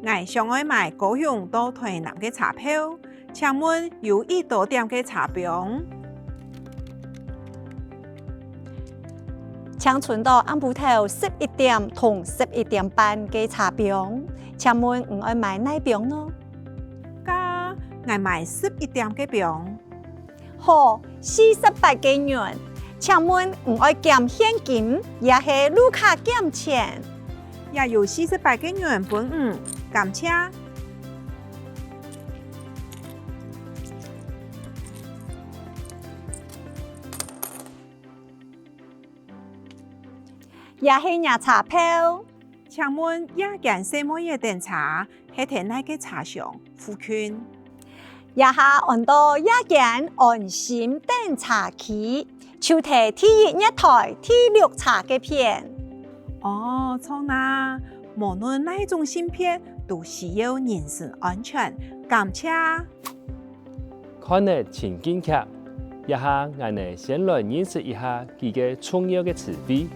我想要买高雄到台南嘅車票，請問有幾多點嘅車票？請存到暗晡頭11點同11點半嘅車票，請問唔愛買哪票呢？我買11點嘅票。好，48個元。請問唔愛減現金，也係路卡減錢？也有48個元分感謝。也係廿車票。請問夜間什麼嘢電車係喺哪個車廂附近？也下按到夜間安心等車期，就睇第1台第6車嘅片。哦，錯啦！無論哪種芯片都需要人身安全，感謝。看了情景劇，一下我哋先來認識一下幾個重要嘅詞彙，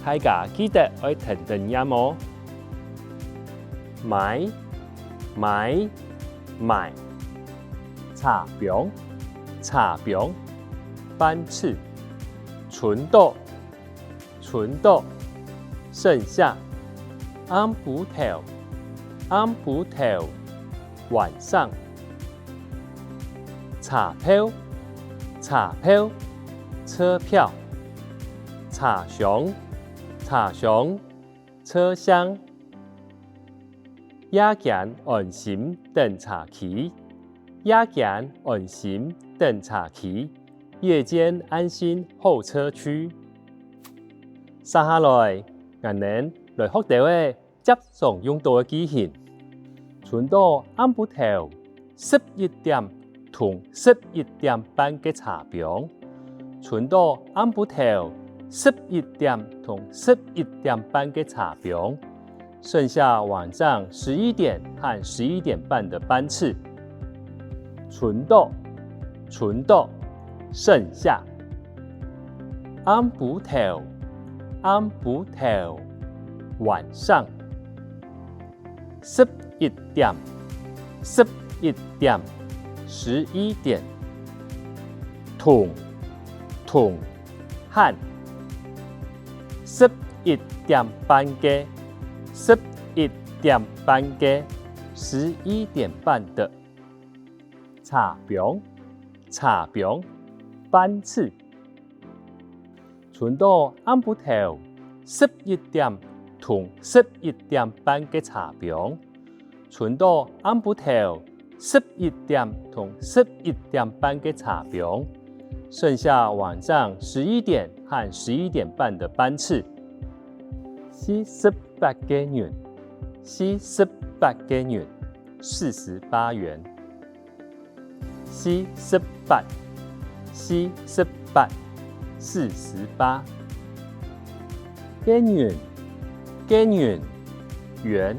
大家記得要聽聽呀麼？買，車票，班次，存到，剩下，暗晡頭，晚上，車票，車票，車廂，車廂，夜間安心等車期，夜間安心候車區。接下來，我哋來學到嘅接常用到嘅句型，存到暗晡頭11點同11點半嘅車票，存到暗晡頭11點同11點半嘅車票，剩下晚上11點和11點半的班次，存到，剩下，暗晡頭，晚上11點，11點，同，和11點半嘅11點半的車票，班次，存到暗晡頭11點同11點半嘅車票，存到暗晡頭11點同11點半嘅車票，剩下晚上11點和11點半的班次。48個元，48元，48元。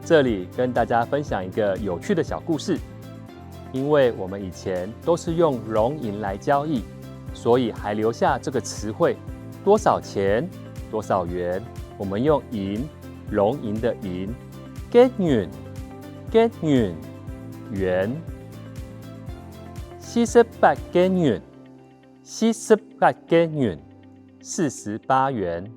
这里跟大家分享一个有趣的小故事。因为我们以前都是用融银来交易，所以还留下这个词汇多少钱、多少元。我们用银，融银的银，幾元，元。48個元，48元，48元。